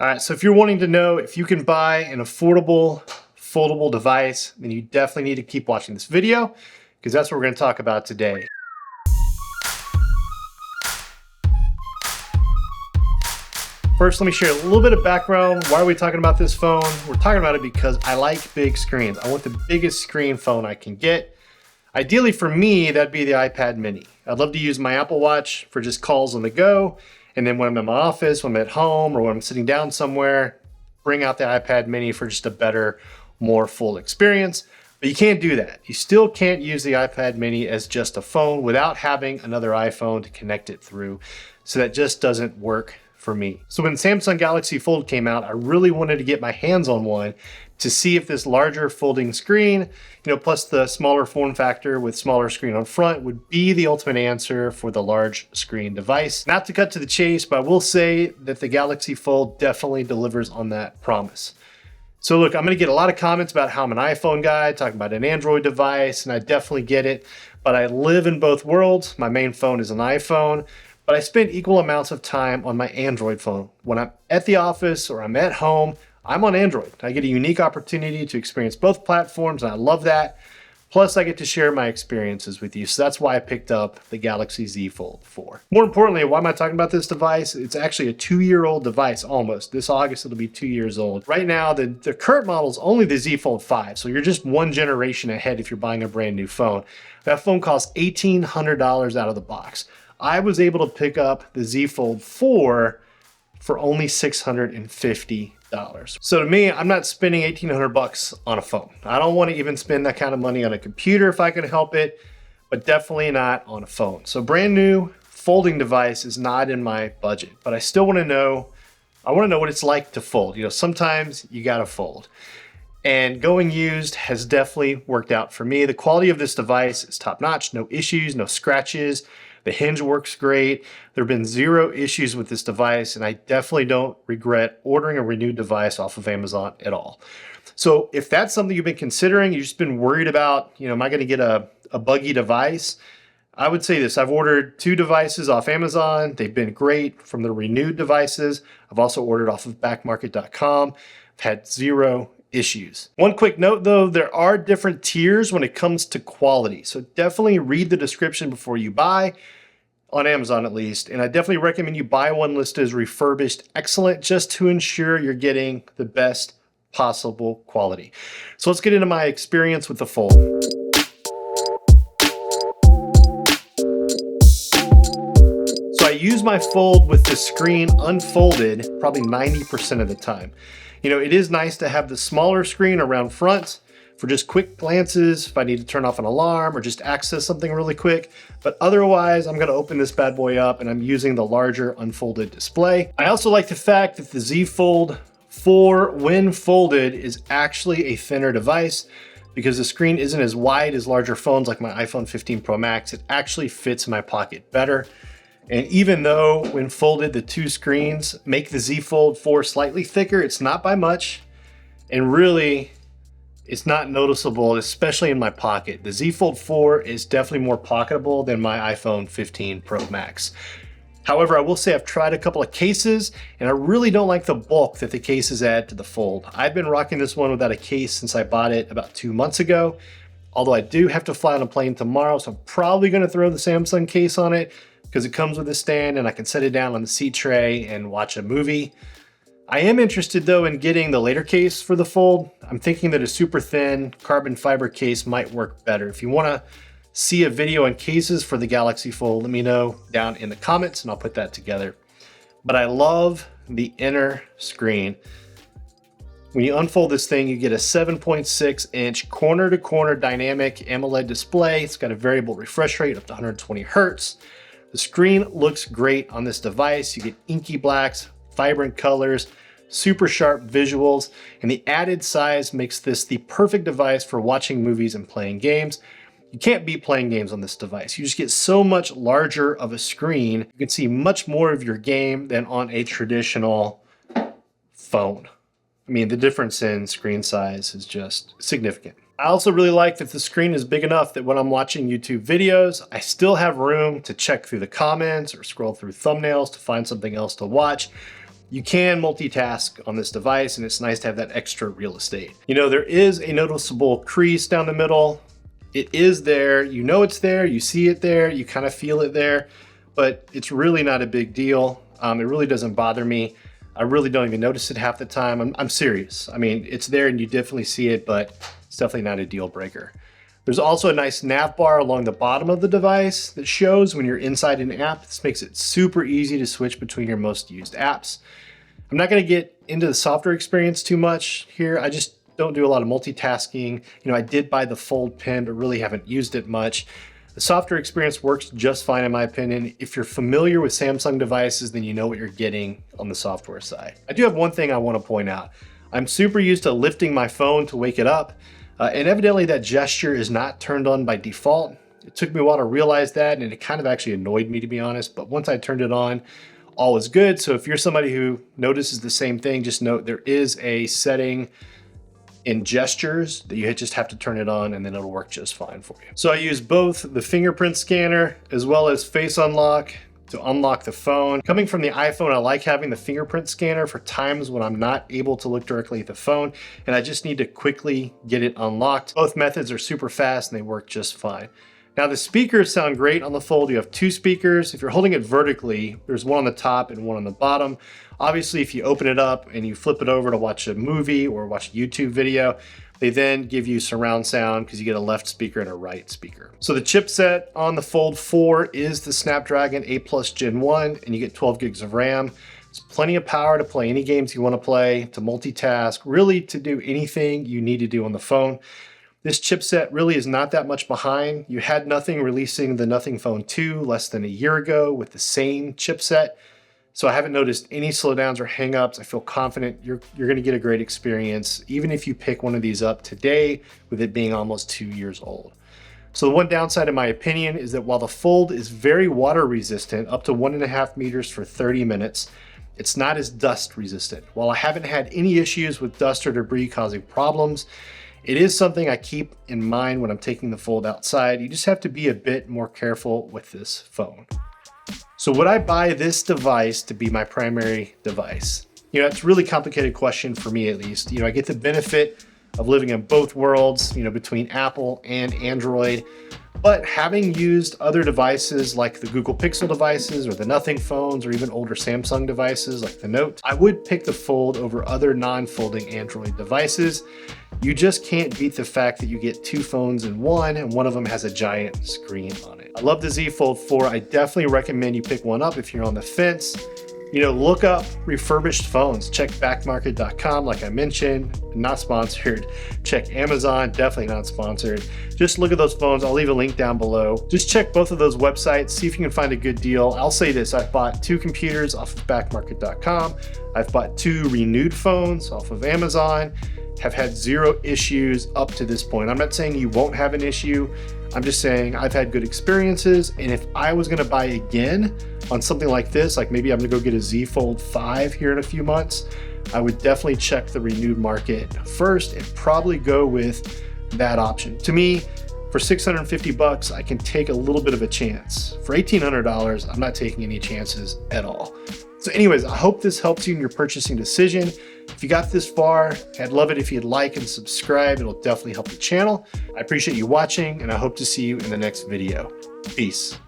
All right, so if you're wanting to know if you can buy an affordable foldable device, then you definitely need to keep watching this video because that's what we're going to talk about today. First, let me share a little bit of background. Why are we talking about this phone? We're talking about it because I like big screens. I want the biggest screen phone I can get. Ideally for me, that'd be the iPad mini. I'd love to use my Apple Watch for just calls on the go. And then when I'm in my office, when I'm at home, or when I'm sitting down somewhere, bring out the iPad mini for just a better, more full experience. But you can't do that. You still can't use the iPad mini as just a phone without having another iPhone to connect it through. So that just doesn't work for me. So when Samsung Galaxy Fold came out, I really wanted to get my hands on one to see if this larger folding screen, plus the smaller form factor with smaller screen on front would be the ultimate answer for the large screen device. Not to cut to the chase, but I will say that the Galaxy Fold definitely delivers on that promise. So look, I'm gonna get a lot of comments about how I'm an iPhone guy, talking about an Android device, and I definitely get it, but I live in both worlds. My main phone is an iPhone, but I spend equal amounts of time on my Android phone. When I'm at the office or I'm at home, I'm on Android. I get a unique opportunity to experience both platforms, and I love that. Plus, I get to share my experiences with you. So that's why I picked up the Galaxy Z Fold 4. More importantly, why am I talking about this device? It's actually a 2-year-old device almost. This August, it'll be 2 years old. Right now, the current model is only the Z Fold 5. So you're just one generation ahead if you're buying a brand new phone. That phone costs $1,800 out of the box. I was able to pick up the Z Fold 4 for only $650. So to me, I'm not spending $1,800 on a phone. I don't want to even spend that kind of money on a computer if I can help it, but definitely not on a phone. So brand new folding device is not in my budget, but I still want to know, what it's like to fold. Sometimes you got to fold. And going used has definitely worked out for me. The quality of this device is top notch, no issues, no scratches. The hinge works great. There have been 0 issues with this device, and I definitely don't regret ordering a renewed device off of Amazon at all. So if that's something you've been considering, you've just been worried about, am I gonna get a buggy device? I would say this, I've ordered 2 devices off Amazon. They've been great from the renewed devices. I've also ordered off of backmarket.com. I've had 0 issues. One quick note though, there are different tiers when it comes to quality. So definitely read the description before you buy, on Amazon at least. And I definitely recommend you buy one listed as refurbished excellent just to ensure you're getting the best possible quality. So let's get into my experience with the Fold. So I use my Fold with the screen unfolded probably 90% of the time. It is nice to have the smaller screen around front for just quick glances if I need to turn off an alarm or just access something really quick. But otherwise, I'm gonna open this bad boy up and I'm using the larger unfolded display. I also like the fact that the Z Fold 4, when folded, is actually a thinner device because the screen isn't as wide as larger phones like my iPhone 15 Pro Max. It actually fits in my pocket better. And even though when folded, the 2 screens make the Z Fold 4 slightly thicker, it's not by much. And really, it's not noticeable, especially in my pocket. The Z Fold 4 is definitely more pocketable than my iPhone 15 Pro Max. However, I will say I've tried a couple of cases and I really don't like the bulk that the cases add to the Fold. I've been rocking this one without a case since I bought it about 2 months ago. Although I do have to fly on a plane tomorrow, so I'm probably gonna throw the Samsung case on it because it comes with a stand and I can set it down on the seat tray and watch a movie. I am interested though in getting the later case for the Fold. I'm thinking that a super thin carbon fiber case might work better. If you wanna see a video on cases for the Galaxy Fold, let me know down in the comments and I'll put that together. But I love the inner screen. When you unfold this thing, you get a 7.6 inch corner to corner dynamic AMOLED display. It's got a variable refresh rate up to 120 Hertz. The screen looks great on this device. You get inky blacks, vibrant colors, super sharp visuals, and the added size makes this the perfect device for watching movies and playing games. You can't beat playing games on this device. You just get so much larger of a screen. You can see much more of your game than on a traditional phone. I mean, the difference in screen size is just significant. I also really like that the screen is big enough that when I'm watching YouTube videos, I still have room to check through the comments or scroll through thumbnails to find something else to watch. You can multitask on this device, and it's nice to have that extra real estate. You know, there is a noticeable crease down the middle. It is there, you know it's there, you see it there, you kind of feel it there, but it's really not a big deal. It really doesn't bother me. I really don't even notice it half the time. I'm serious. I mean, it's there and you definitely see it, but it's definitely not a deal breaker. There's also a nice nav bar along the bottom of the device that shows when you're inside an app. This makes it super easy to switch between your most used apps. I'm not gonna get into the software experience too much here. I just don't do a lot of multitasking. You know, I did buy the Fold pen, but really haven't used it much. The software experience works just fine in my opinion. If you're familiar with Samsung devices, then you know what you're getting on the software side. I do have one thing I want to point out. I'm super used to lifting my phone to wake it up, and evidently that gesture is not turned on by default. It took me a while to realize that, and it kind of actually annoyed me, to be honest, but once I turned it on, all was good. So if you're somebody who notices the same thing, just note there is a setting in gestures that you just have to turn it on and then it'll work just fine for you. So I use both the fingerprint scanner as well as face unlock to unlock the phone. Coming from the iPhone, I like having the fingerprint scanner for times when I'm not able to look directly at the phone and I just need to quickly get it unlocked. Both methods are super fast and they work just fine. Now the speakers sound great on the Fold. You have two speakers. If you're holding it vertically, there's one on the top and one on the bottom. Obviously, if you open it up and you flip it over to watch a movie or watch a YouTube video, they then give you surround sound because you get a left speaker and a right speaker. So the chipset on the Fold 4 is the Snapdragon 8 Plus Gen 1, and you get 12 gigs of RAM. It's plenty of power to play any games you want to play, to multitask, really to do anything you need to do on the phone. This chipset really is not that much behind. You had Nothing releasing the Nothing Phone 2 less than a year ago with the same chipset. So I haven't noticed any slowdowns or hangups. I feel confident you're gonna get a great experience, even if you pick one of these up today with it being almost 2 years old. So the one downside in my opinion is that while the Fold is very water resistant, up to 1.5 meters for 30 minutes, it's not as dust resistant. While I haven't had any issues with dust or debris causing problems, it is something I keep in mind when I'm taking the Fold outside. You just have to be a bit more careful with this phone. So would I buy this device to be my primary device? You know, it's a really complicated question for me at least. You know, I get the benefit of living in both worlds, you know, between Apple and Android. But having used other devices like the Google Pixel devices or the Nothing phones or even older Samsung devices like the Note, I would pick the Fold over other non-folding Android devices. You just can't beat the fact that you get two phones in one and one of them has a giant screen on it. I love the Z Fold 4. I definitely recommend you pick one up if you're on the fence. You know, look up refurbished phones. Check backmarket.com, like I mentioned, not sponsored. Check Amazon, definitely not sponsored. Just look at those phones. I'll leave a link down below. Just check both of those websites, see if you can find a good deal. I'll say this, I've bought 2 computers off of backmarket.com. I've bought 2 renewed phones off of Amazon, have had 0 issues up to this point. I'm not saying you won't have an issue. I'm just saying I've had good experiences, and if I was gonna buy again on something like this, like maybe I'm gonna go get a Z Fold 5 here in a few months, I would definitely check the renewed market first and probably go with that option. To me, for 650 bucks, I can take a little bit of a chance. For $1,800, I'm not taking any chances at all. So anyways, I hope this helps you in your purchasing decision. If you got this far, I'd love it if you'd like and subscribe. It'll definitely help the channel. I appreciate you watching, and I hope to see you in the next video. Peace.